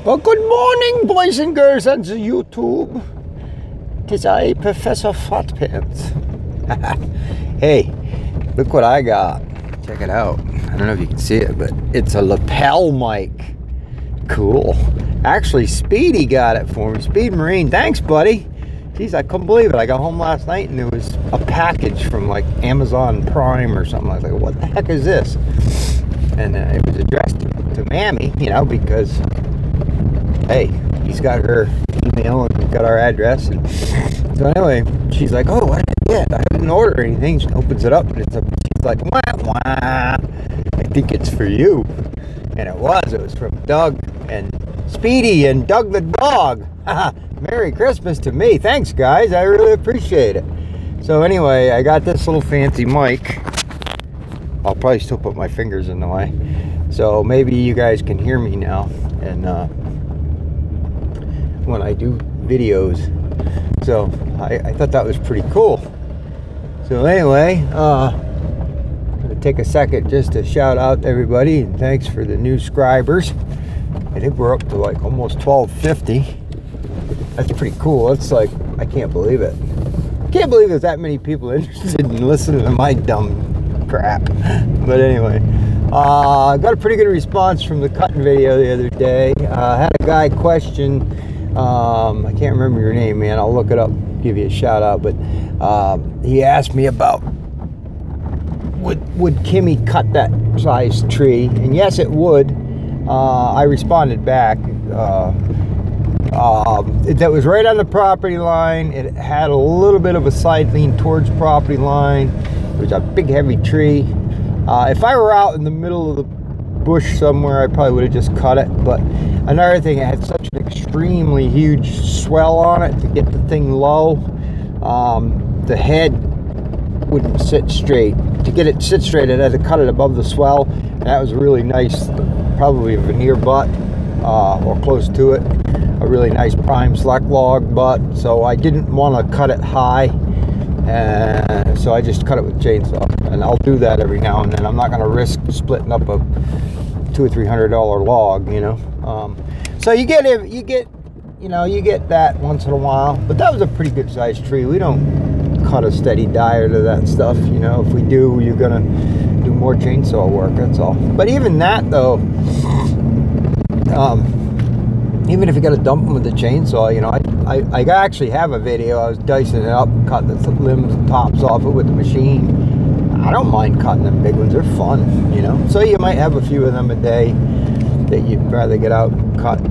Well, good morning, boys and girls on the YouTube. 'Tis I, Professor Fatpants. Hey, look what I got. Check it out. I don't know if you can see it, but it's a lapel mic. Cool. Actually, Speedy got it for me. Speed Marine, thanks, buddy. Jeez, I couldn't believe it. I got home last night and there was a package from like Amazon Prime or something. I was like, what the heck is this? And it was addressed to Mammy, you know, because, hey, he's got her email and we've got our address. And so anyway, she's like, oh, what did I get? I didn't order anything. She opens it up and she's like, wah, wah. I think it's for you. And it was from Doug and Speedy and Doug the dog. Merry Christmas to me. Thanks, guys. I really appreciate it. So anyway, I got this little fancy mic. I'll probably still put my fingers in the way. So maybe you guys can hear me now. And when I do videos. So I thought that was pretty cool. So anyway, I'm going to take a second just to shout out to everybody. And thanks for the new subscribers. I think we're up to like almost 1250. That's pretty cool. It's like, I can't believe it. I can't believe there's that many people interested in listening to my dumb crap. But anyway, I got a pretty good response from the cutting video the other day. I had a guy question, I can't remember your name, man. I'll look it up, give you a shout out. But he asked me about, would Kimmy cut that size tree? And yes, it would. I responded back. That was right on the property line. It had a little bit of a side lean towards property line. It was a big heavy tree. If I were out in the middle of the bush somewhere, I probably would have just cut it. But another thing, it had such an extremely huge swell on it to get the thing low. The head wouldn't sit straight. To get it sit straight, it had to cut it above the swell. And that was really nice, probably a veneer butt or close to it. A really nice prime slack log butt, so I didn't want to cut it high, so I just cut it with a chainsaw. And I'll do that every now and then. I'm not going to risk splitting up a $200 or $300 log, you know. So you get that once in a while. But that was a pretty good sized tree. We don't cut a steady diet of that stuff, you know. If we do, you're gonna do more chainsaw work. That's all. But even that though. Even if you got to dump them with the chainsaw, you know, I actually have a video. I was dicing it up, cutting the limbs and tops off it with the machine. I don't mind cutting them big ones. They're fun, you know. So you might have a few of them a day that you'd rather get out and cut.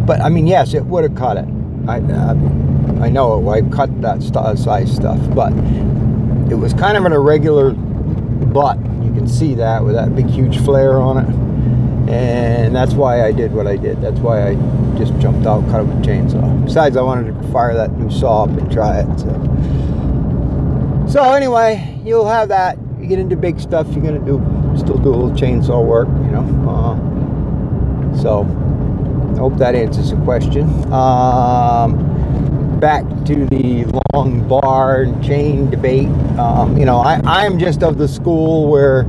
But I mean, yes, it would have cut it. I know I cut that size stuff, but it was kind of an irregular butt. You can see that with that big huge flare on it. And that's why I did what I did. That's why I just jumped out, cut it with a chainsaw. Besides, I wanted to fire that new saw up and try it. So anyway, you'll have that. You get into big stuff, you're gonna still do a little chainsaw work, you know. So I hope that answers the question. Back to the long bar and chain debate. You know, I am just of the school where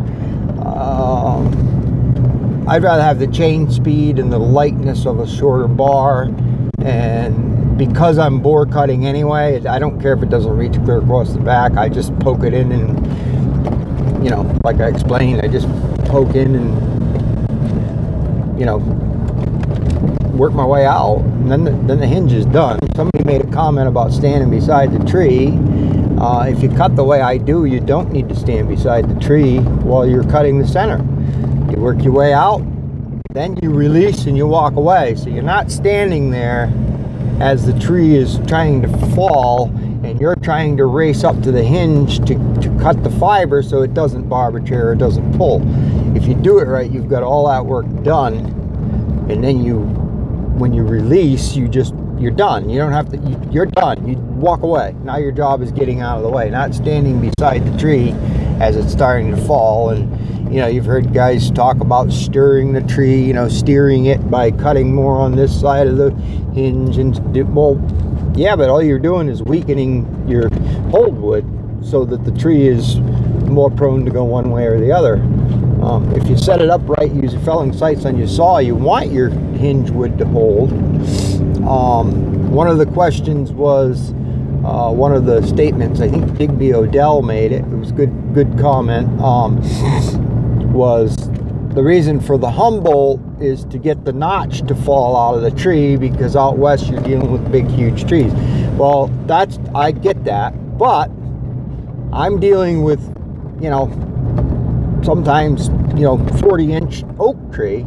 I'd rather have the chain speed and the lightness of a shorter bar. And because I'm bore cutting anyway, I don't care if it doesn't reach clear across the back. I just poke it in and, you know, like I explained, I just poke in and, you know, work my way out. And then the hinge is done. Somebody made a comment about standing beside the tree. If you cut the way I do, you don't need to stand beside the tree while you're cutting the center. You work your way out, then you release and you walk away. So you're not standing there as the tree is trying to fall and you're trying to race up to the hinge to cut the fiber so it doesn't barber chair or it doesn't pull. If you do it right, you've got all that work done, and then when you release, you're done. You don't have to, you're done. You walk away. Now your job is getting out of the way, not standing beside the tree as it's starting to fall. And you know, you've heard guys talk about stirring the tree, you know, steering it by cutting more on this side of the hinge. And well, yeah, but all you're doing is weakening your hold wood so that the tree is more prone to go one way or the other. If you set it up right, use your felling sights on your saw, you want your hinge wood to hold. One of the questions was, one of the statements, I think Digby Odell made it, it was good comment, was the reason for the Humboldt is to get the notch to fall out of the tree, because out west you're dealing with big, huge trees. Well, I get that, but I'm dealing with, you know, sometimes, you know, 40-inch oak tree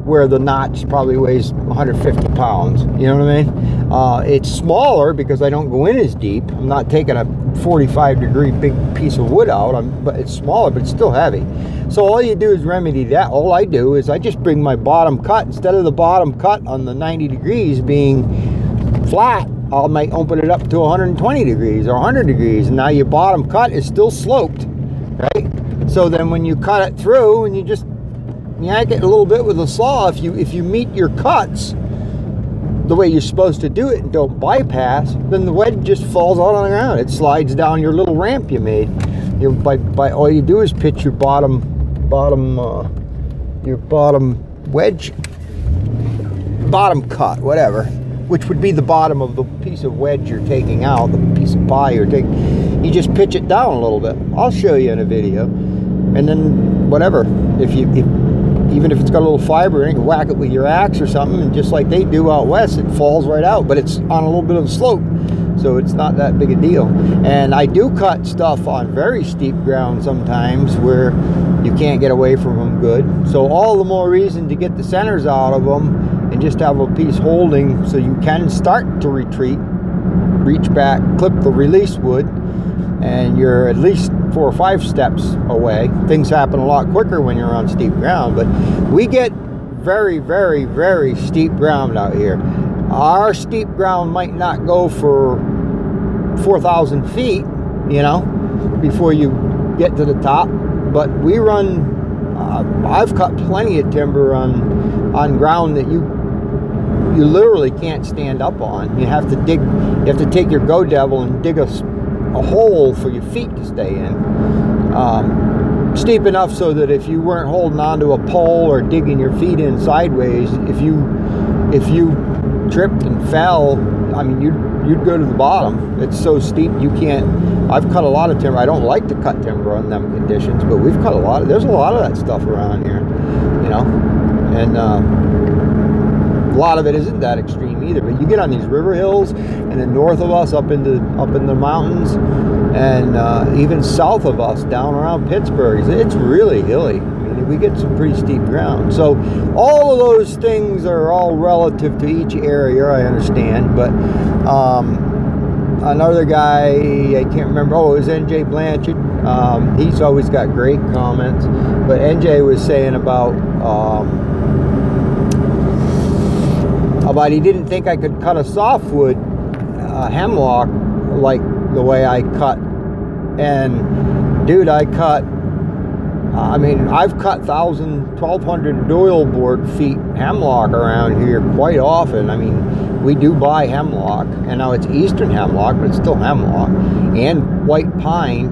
where the notch probably weighs 150 pounds. You know what I mean? It's smaller because I don't go in as deep. I'm not taking a 45-degree big piece of wood out, but it's smaller, but it's still heavy. So all you do is remedy that. All I do is I just bring my bottom cut, instead of the bottom cut on the 90 degrees being flat, I might open it up to 120 degrees or 100 degrees, and now your bottom cut is still sloped, right? So then when you cut it through and you just yank it a little bit with a saw, if you meet your cuts the way you're supposed to do it and don't bypass, then the wedge just falls out on the ground. It slides down your little ramp you made. You know, by all you do is pitch your bottom wedge, bottom cut, whatever, which would be the bottom of the piece of wedge you're taking out, the piece of pie you're taking. You just pitch it down a little bit. I'll show you in a video. And then whatever, even if it's got a little fiber, you can whack it with your axe or something, and just like they do out west, it falls right out, but it's on a little bit of a slope, so it's not that big a deal. And I do cut stuff on very steep ground sometimes where you can't get away from them good, so all the more reason to get the centers out of them and just have a piece holding so you can start to retreat, reach back, clip the release wood, and you're at least 4 or 5 steps away. Things happen a lot quicker when you're on steep ground, but we get very, very, very steep ground out here. Our steep ground might not go for 4,000 feet, you know, before you get to the top, but we run, I've cut plenty of timber on ground that you literally can't stand up on. You have to dig, you have to take your Go Devil and dig a hole for your feet to stay in, steep enough so that if you weren't holding onto a pole or digging your feet in sideways, if you tripped and fell, I mean, you'd go to the bottom. It's so steep you can't. I've cut a lot of timber. I don't like to cut timber on them conditions, but we've cut a lot of, there's a lot of that stuff around here, you know, and a lot of it isn't that extreme either, but you get on these river hills and then north of us up in the mountains, and even south of us down around Pittsburgh, it's really hilly. I mean, we get some pretty steep ground. So all of those things are all relative to each area, I understand, but another guy, I can't remember, oh, it was NJ Blanchard. He's always got great comments, but NJ was saying about he didn't think I could cut a softwood hemlock like the way I cut. And dude, I cut, I mean, I've cut 1,000, 1,200 Doyle board feet hemlock around here quite often. I mean, we do buy hemlock, and now it's eastern hemlock, but it's still hemlock, and white pine.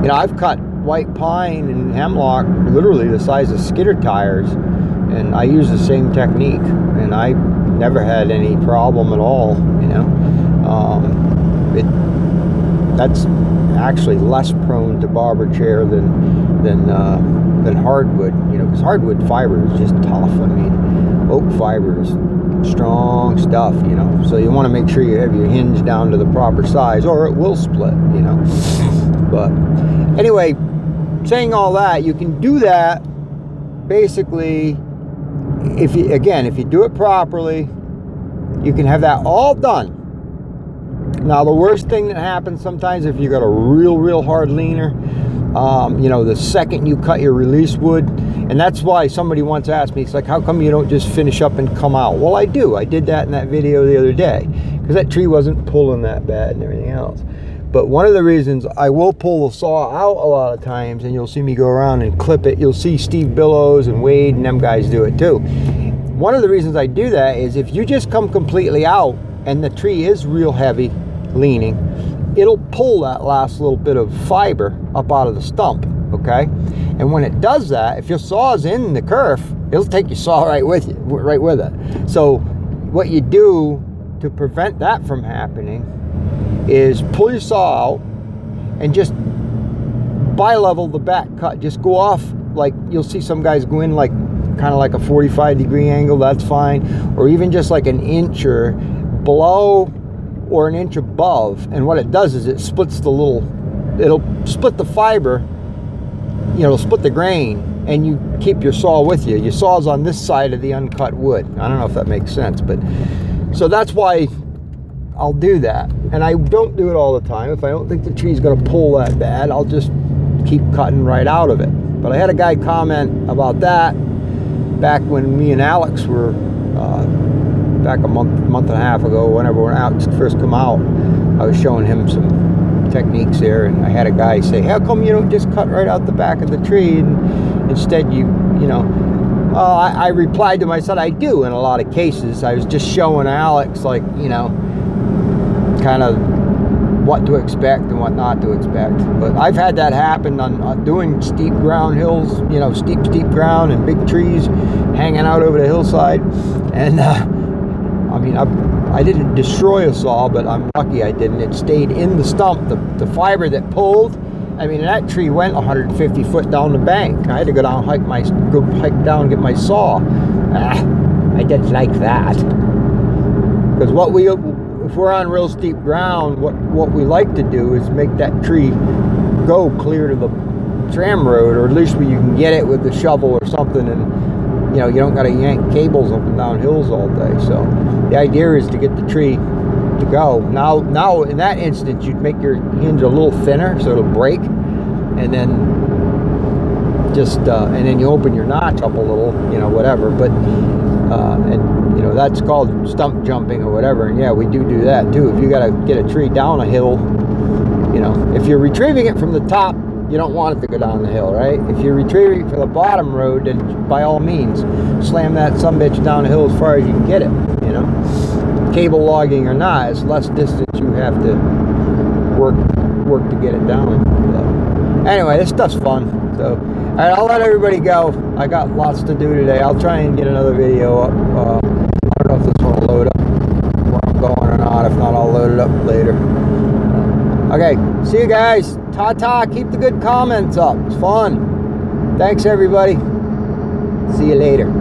You know, I've cut white pine and hemlock literally the size of skidder tires, and I use the same technique, and I never had any problem at all, you know. That's actually less prone to barber chair than hardwood, you know, because hardwood fiber is just tough. I mean, oak fiber is strong stuff, you know, so you want to make sure you have your hinge down to the proper size or it will split, you know. But anyway, saying all that, you can do that basically if you do it properly. You can have that all done. Now, the worst thing that happens sometimes if you got a real hard leaner, you know, the second you cut your release wood, and that's why somebody once asked me, it's like, how come you don't just finish up and come out? Well, I do. I did that in that video the other day because that tree wasn't pulling that bad and everything else. But one of the reasons I will pull the saw out a lot of times, and you'll see me go around and clip it, you'll see Steve Billows and Wade and them guys do it too. One of the reasons I do that is if you just come completely out and the tree is real heavy leaning, it'll pull that last little bit of fiber up out of the stump, okay? And when it does that, if your saw's in the kerf, it'll take your saw right with you, right with it. So what you do to prevent that from happening is pull your saw out and just bi-level the back cut. Just go off, like you'll see some guys go in like kind of like a 45-degree angle. That's fine. Or even just like an inch or below or an inch above. And what it does is it splits the little, it'll split the fiber, you know, it'll split the grain, and you keep your saw with you. Your saw's on this side of the uncut wood. I don't know if that makes sense, but so that's why I'll do that. And I don't do it all the time. If I don't think the tree's gonna pull that bad, I'll just keep cutting right out of it. But I had a guy comment about that back when me and Alex were back a month and a half ago, whenever Alex first come out. I was showing him some techniques there, and I had a guy say, how come you don't just cut right out the back of the tree, and instead you know, I replied to him, I said I do in a lot of cases. I was just showing Alex, like, you know, kind of what to expect and what not to expect. But I've had that happen on doing steep ground hills, you know, steep ground and big trees hanging out over the hillside. And I mean, I didn't destroy a saw, but I'm lucky I didn't. It stayed in the stump. The fiber that pulled, I mean, that tree went 150 foot down the bank. I had to go down, hike down and get my saw. I didn't like that. Because if we're on real steep ground, what we like to do is make that tree go clear to the tram road, or at least where you can get it with the shovel or something, and you know, you don't got to yank cables up and down hills all day. So the idea is to get the tree to go. Now in that instance, you'd make your hinge a little thinner so it'll break, and then just and then you open your notch up a little, you know, whatever. But and you know, that's called stump jumping or whatever. And yeah, we do that too. If you got to get a tree down a hill, you know, if you're retrieving it from the top, you don't want it to go down the hill, right? If you're retrieving it from the bottom road, then by all means, slam that sumbitch down the hill as far as you can get it, you know? Cable logging or not, it's less distance you have to work to get it down. So, anyway, this stuff's fun. So, all right, I'll let everybody go. I got lots to do today. I'll try and get another video up. I don't know if this one will load up where I'm going or not. If not, I'll load it up later. Okay, see you guys. Ta-ta. Keep the good comments up. It's fun. Thanks, everybody. See you later.